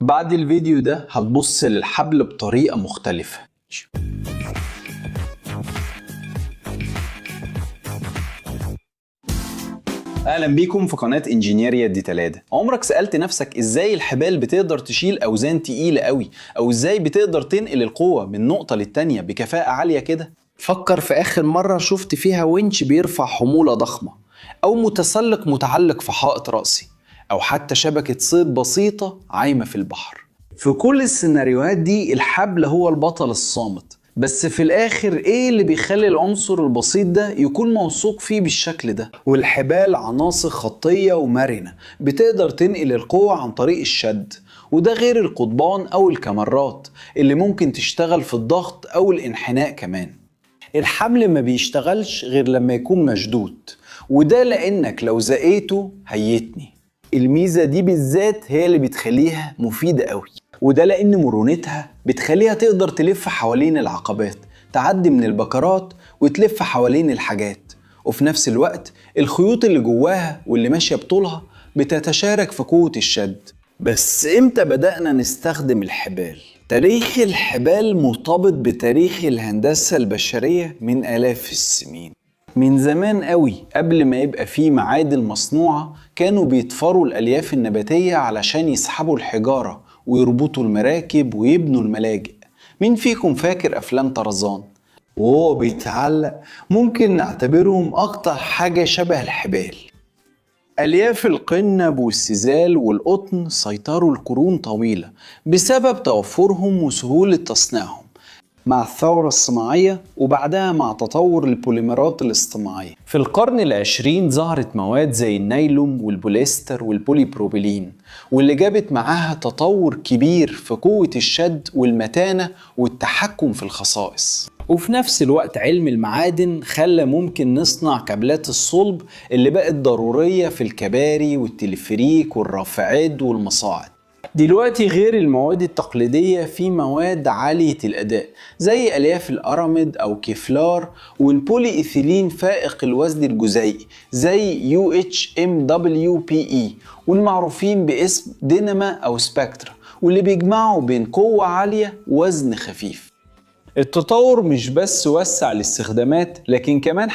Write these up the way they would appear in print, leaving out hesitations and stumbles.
بعد الفيديو ده هتبص للحبل بطريقة مختلفة. اهلا بيكم في قناة انجينيريا دي 3. عمرك سألت نفسك ازاي الحبال بتقدر تشيل اوزان تقيلة قوي، او ازاي بتقدر تنقل القوة من نقطة للتانية بكفاءة عالية كده؟ فكر في آخر مرة شفت فيها winch بيرفع حمولة ضخمة، أو متسلق متعلق في حائط رأسي، أو حتى شبكة صيد بسيطة عايمة في البحر. في كل السيناريوهات دي الحبل هو البطل الصامت، بس في الآخر إيه اللي بيخلي العنصر البسيط ده يكون موثوق فيه بالشكل ده؟ والحبال عناصر خطية ومرنة بتقدر تنقل القوة عن طريق الشد، وده غير القضبان أو الكمرات اللي ممكن تشتغل في الضغط أو الانحناء كمان. الحبل ما بيشتغلش غير لما يكون مشدود، وده لأنك لو زقيته هيتني. الميزة دي بالذات هي اللي بتخليها مفيدة قوي، وده لأن مرونتها بتخليها تقدر تلف حوالين العقبات، تعدي من البكرات وتلف حوالين الحاجات، وفي نفس الوقت الخيوط اللي جواها واللي ماشية بطولها بتتشارك في قوة الشد. بس امتى بدأنا نستخدم الحبال؟ تاريخ الحبال مرتبط بتاريخ الهندسة البشرية من آلاف السنين. من زمان قوي قبل ما يبقى فيه معادن مصنوعة كانوا بيتفروا الألياف النباتية علشان يسحبوا الحجارة ويربطوا المراكب ويبنوا الملاجئ. مين فيكم فاكر أفلام طرزان؟ وهو بيتعلق ممكن نعتبرهم أكتر حاجة شبه الحبال. ألياف القنب والسزال والقطن سيطروا لقرون طويلة بسبب توفرهم وسهولة تصنيعهم مع الثورة الصناعية، وبعدها مع تطور البوليمرات الاصطناعية. في القرن العشرين ظهرت مواد زي النايلون والبوليستر والبوليبروبيلين، واللي جابت معاها تطور كبير في قوة الشد والمتانة والتحكم في الخصائص. وفي نفس الوقت علم المعادن خلى ممكن نصنع كابلات الصلب اللي بقت ضرورية في الكباري والتلفريك والرافعات والمصاعد. دلوقتي غير المواد التقليدية في مواد عالية الأداء زي ألياف الأراميد أو كيفلار، والبولي إيثيلين فائق الوزن الجزيئي زي UHMWPE، والمعروفين باسم ديناما أو سبكترا، واللي بيجمعوا بين قوة عالية ووزن خفيف. التطور مش بس وسع الاستخدامات، لكن كمان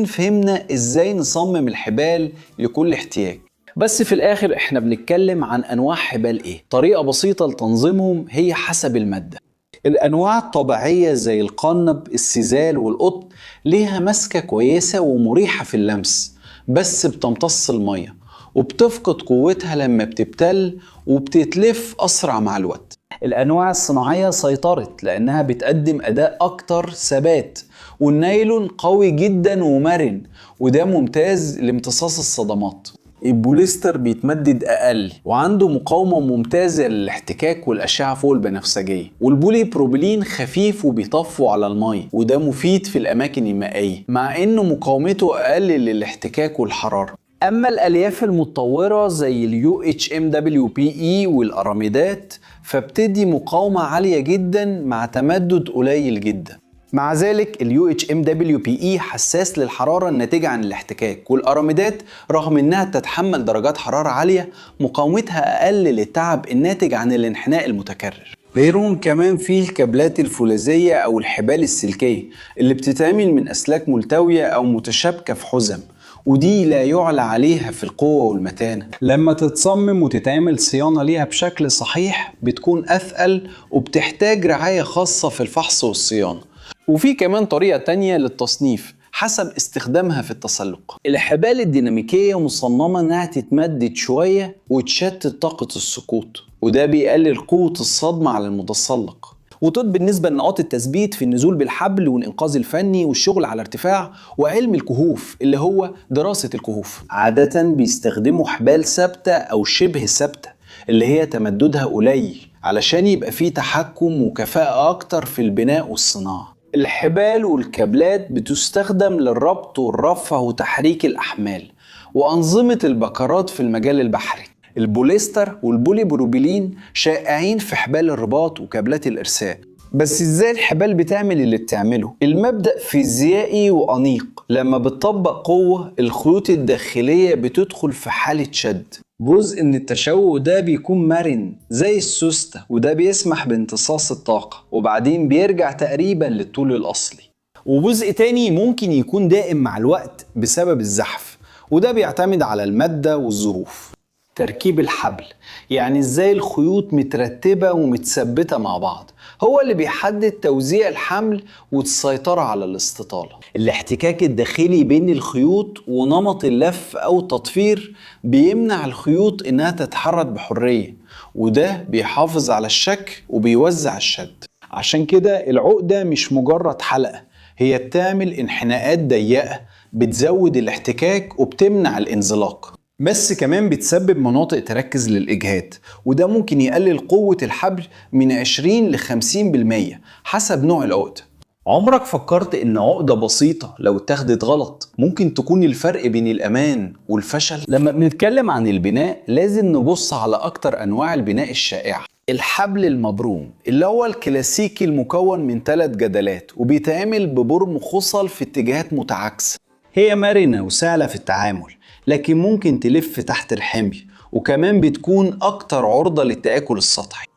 فهمنا ازاي نصمم الحبال لكل احتياج. بس في الاخر احنا بنتكلم عن انواع حبال ايه؟ طريقة بسيطة لتنظيمهم هي حسب المادة. الانواع الطبيعية زي القنب، السزال والقطن ليها مسكة كويسة ومريحة في اللمس، بس بتمتص المية وبتفقد قوتها لما بتبتل، وبتتلف اسرع مع الوقت. الأنواع الصناعية سيطرت لأنها بتقدم أداء أكتر ثبات، والنايلون قوي جدا ومرن، وده ممتاز لامتصاص الصدمات. البوليستر بيتمدد أقل وعنده مقاومة ممتازة للاحتكاك والأشعة فوق البنفسجية، والبولي بروبيلين خفيف وبيطفو على المية، وده مفيد في الأماكن المائية مع إنه مقاومته أقل للاحتكاك والحرارة. أما الألياف المتطورة زي ال UHMWPE والأراميدات فبتدي مقاومة عالية جدا مع تمدد قليل جدا. مع ذلك ال UHMWPE حساس للحرارة الناتجة عن الاحتكاك، والأراميدات رغم إنها تتحمل درجات حرارة عالية مقاومتها أقل للتعب الناتج عن الانحناء المتكرر. غيرهم كمان فيه الكابلات الفولاذية أو الحبال السلكية اللي بتتعمل من أسلاك ملتوية أو متشابكة في حزم، ودي لا يعلى عليها في القوة والمتانة. لما تتصمم وتتعمل صيانة ليها بشكل صحيح بتكون أثقل وبتحتاج رعاية خاصة في الفحص والصيانة. وفي كمان طريقة تانية للتصنيف حسب استخدامها في التسلق. الحبال الديناميكية مصممة انها تتمدد شوية وتشتت طاقة السقوط، وده بيقلل قوة الصدمة على المتسلق. وطب بالنسبة لنقاط التثبيت في النزول بالحبل والإنقاذ الفني والشغل على ارتفاع، وعلم الكهوف اللي هو دراسة الكهوف. عادة بيستخدموا حبال ثابتة أو شبه ثابتة اللي هي تمددها قليل علشان يبقى فيه تحكم وكفاءة أكتر في البناء والصناعة. الحبال والكابلات بتستخدم للربط والرفع وتحريك الأحمال وأنظمة البكرات في المجال البحري. البوليستر والبوليبروبيلين شائعين في حبال الرباط وكابلات الإرسال، بس ازاي الحبال بتعمل اللي بتعمله؟ المبدأ فيزيائي وأنيق. لما بتطبق قوة الخيوط الداخلية بتدخل في حالة شد. جزء من التشوه ده بيكون مرن زي السوستة، وده بيسمح بامتصاص الطاقة وبعدين بيرجع تقريبا للطول الأصلي. وجزء تاني ممكن يكون دائم مع الوقت بسبب الزحف، وده بيعتمد على المادة والظروف. تركيب الحبل، يعني ازاي الخيوط مترتبة ومتثبتة مع بعض، هو اللي بيحدد توزيع الحمل والسيطرة على الاستطالة. الاحتكاك الداخلي بين الخيوط ونمط اللف أو التطفير بيمنع الخيوط إنها تتحرك بحرية، وده بيحافظ على الشكل وبيوزع الشد. عشان كده العقدة مش مجرد حلقة، هي بتعمل انحناءات ضيقة بتزود الاحتكاك وبتمنع الانزلاق، بس كمان بتسبب مناطق تركز للإجهاد، وده ممكن يقلل قوة الحبل من 20 ل 50% حسب نوع العقدة. عمرك فكرت إن عقدة بسيطة لو اتاخدت غلط ممكن تكون الفرق بين الأمان والفشل؟ لما بنتكلم عن البناء لازم نبص على أكتر أنواع البناء الشائعة. الحبل المبروم اللي هو الكلاسيكي المكون من 3 جدلات وبيتعمل ببرم خصل في اتجاهات متعاكسة. هي مرنة وسهلة في التعامل، لكن ممكن تلف تحت الحمل، وكمان بتكون أكتر عرضة للتآكل السطحي.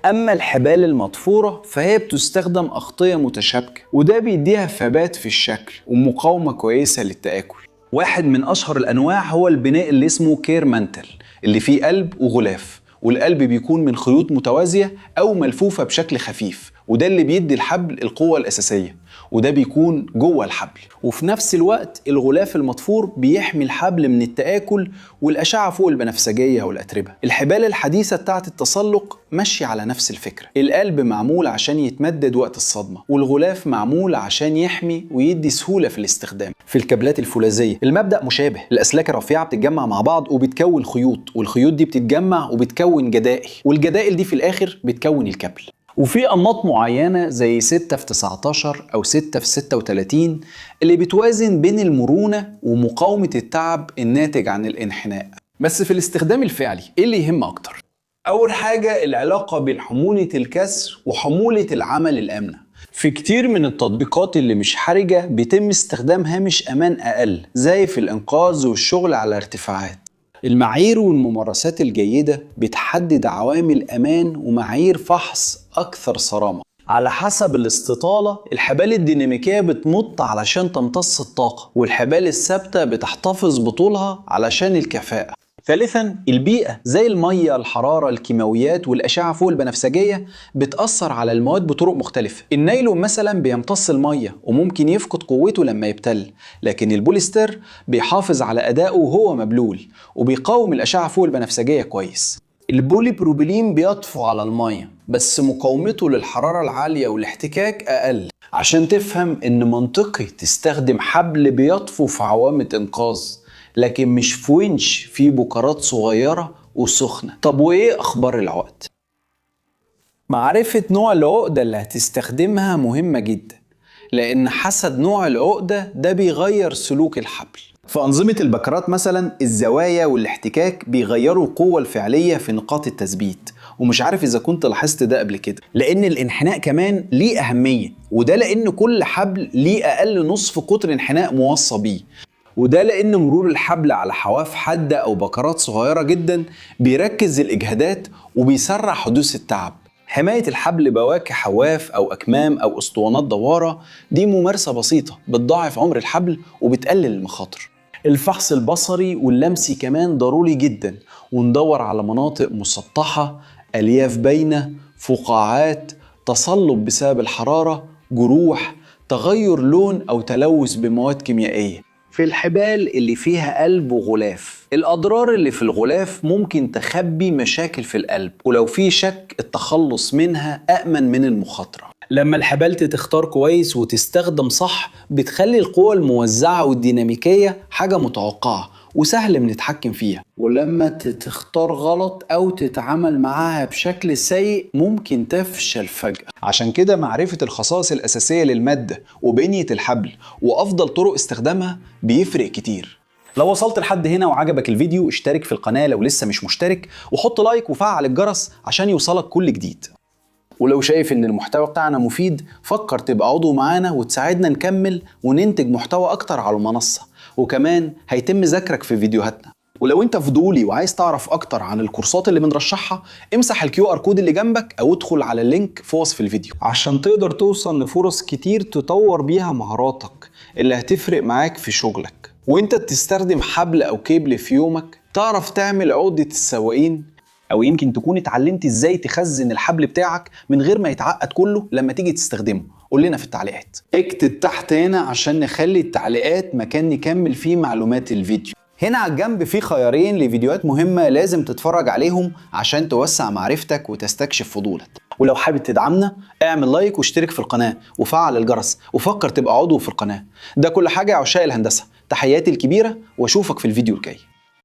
أما الحبال المطفورة فهي بتستخدم أغطية متشابكة، وده بيديها ثبات في الشكل ومقاومة كويسة للتآكل. واحد من أشهر الأنواع هو البناء اللي اسمه كير مانتل، اللي فيه قلب وغلاف، والقلب بيكون من خيوط متوازية أو ملفوفة بشكل خفيف، وده اللي بيدي الحبل القوة الأساسية، وده بيكون جوه الحبل. وفي نفس الوقت الغلاف المطفور بيحمي الحبل من التآكل والأشعة فوق البنفسجية والأتربة. الحبال الحديثة بتاعت التسلق ماشية على نفس الفكرة. القلب معمول عشان يتمدد وقت الصدمة، والغلاف معمول عشان يحمي ويدي سهولة في الاستخدام. في الكابلات الفولاذية المبدأ مشابه، الأسلاك الرفيعة بتتجمع مع بعض وبتكون خيوط، والخيوط دي بتتجمع وبتكون جدائل، والجدائل دي في الآخر بتكون الكابل. وفي أنماط معينة زي 6 في 19 أو 6 في 36 اللي بتوازن بين المرونة ومقاومة التعب الناتج عن الانحناء. بس في الاستخدام الفعلي إيه اللي يهم أكتر؟ أول حاجة العلاقة بين حمولة الكسر وحمولة العمل الآمنة. في كتير من التطبيقات اللي مش حرجة بيتم استخدام هامش أمان أقل، زي في الإنقاذ والشغل على ارتفاعات. المعايير والممارسات الجيدة بتحدد عوامل أمان ومعايير فحص أكثر صرامة. على حسب الاستطالة الحبال الديناميكية بتمط علشان تمتص الطاقة، والحبال الثابتة بتحتفظ بطولها علشان الكفاءة. ثالثا البيئة زي المية، الحرارة، الكيماويات والأشعة فوق البنفسجية بتأثر على المواد بطرق مختلفة. النايلون مثلا بيمتص المية وممكن يفقد قوته لما يبتل، لكن البوليستر بيحافظ على أدائه وهو مبلول وبيقاوم الأشعة فوق البنفسجية كويس. البولي بروبيلين بيطفو على المية بس مقاومته للحرارة العالية والاحتكاك أقل. عشان تفهم إن منطقي تستخدم حبل بيطفو في عوامة إنقاذ، لكن مش في ونش فيه بكرات صغيرة وسخنة. طب وإيه أخبار العقد؟ معرفة نوع العقدة اللي هتستخدمها مهمة جدا، لأن حسب نوع العقدة ده بيغير سلوك الحبل. في أنظمة البكرات مثلا الزوايا والاحتكاك بيغيروا القوة الفعلية في نقاط التثبيت، ومش عارف إذا كنت لاحظت ده قبل كده. لأن الانحناء كمان ليه أهمية، وده لأن كل حبل ليه أقل نصف قطر انحناء موصى بيه، وده لأن مرور الحبل على حواف حادة أو بكرات صغيرة جدا بيركز الإجهادات وبيسرع حدوث التعب. حماية الحبل بواكي حواف أو أكمام أو أسطوانات دوارة دي ممارسة بسيطة بتضاعف عمر الحبل وبتقلل المخاطر. الفحص البصري واللمسي كمان ضروري جدا، وندور على مناطق مسطحة، ألياف باينة، فقاعات، تصلب بسبب الحرارة، جروح، تغير لون أو تلوث بمواد كيميائية. في الحبال اللي فيها قلب وغلاف الأضرار اللي في الغلاف ممكن تخبي مشاكل في القلب، ولو في شك التخلص منها أأمن من المخاطرة. لما الحبال تختار كويس وتستخدم صح بتخلي القوة الموزعة والديناميكية حاجة متوقعة وسهل بنتحكم فيها، ولما تختار غلط أو تتعامل معاها بشكل سيء ممكن تفشل فجأة. عشان كده معرفة الخصائص الأساسية للمادة وبنية الحبل وأفضل طرق استخدامها بيفرق كتير. لو وصلت لحد هنا وعجبك الفيديو اشترك في القناة لو لسه مش مشترك، وحط لايك وفعل الجرس عشان يوصلك كل جديد. ولو شايف ان المحتوى بتاعنا مفيد، فكر تبقى عضو معانا وتساعدنا نكمل وننتج محتوى اكتر على المنصة، وكمان هيتم ذكرك في فيديوهاتنا. ولو انت فضولي وعايز تعرف اكتر عن الكورسات اللي بنرشحها، امسح الكيو ار كود اللي جنبك او ادخل على اللينك في وصف الفيديو عشان تقدر توصل لفرص كتير تطور بيها مهاراتك اللي هتفرق معاك في شغلك. وانت بتستخدم حبل او كيبل في يومك، تعرف تعمل عقدة السواقين، او يمكن تكون اتعلمت ازاي تخزن الحبل بتاعك من غير ما يتعقد كله لما تيجي تستخدمه. قول لنا في التعليقات. اكتب تحت هنا عشان نخلي التعليقات مكان نكمل فيه معلومات الفيديو. هنا على الجنب في خيارين لفيديوهات مهمة لازم تتفرج عليهم عشان توسع معرفتك وتستكشف فضولك. ولو حابب تدعمنا، اعمل لايك واشترك في القناة وفعل الجرس وفكر تبقى عضو في القناة. ده كل حاجة يا عشاق الهندسة. تحياتي الكبيرة واشوفك في الفيديو الجاي.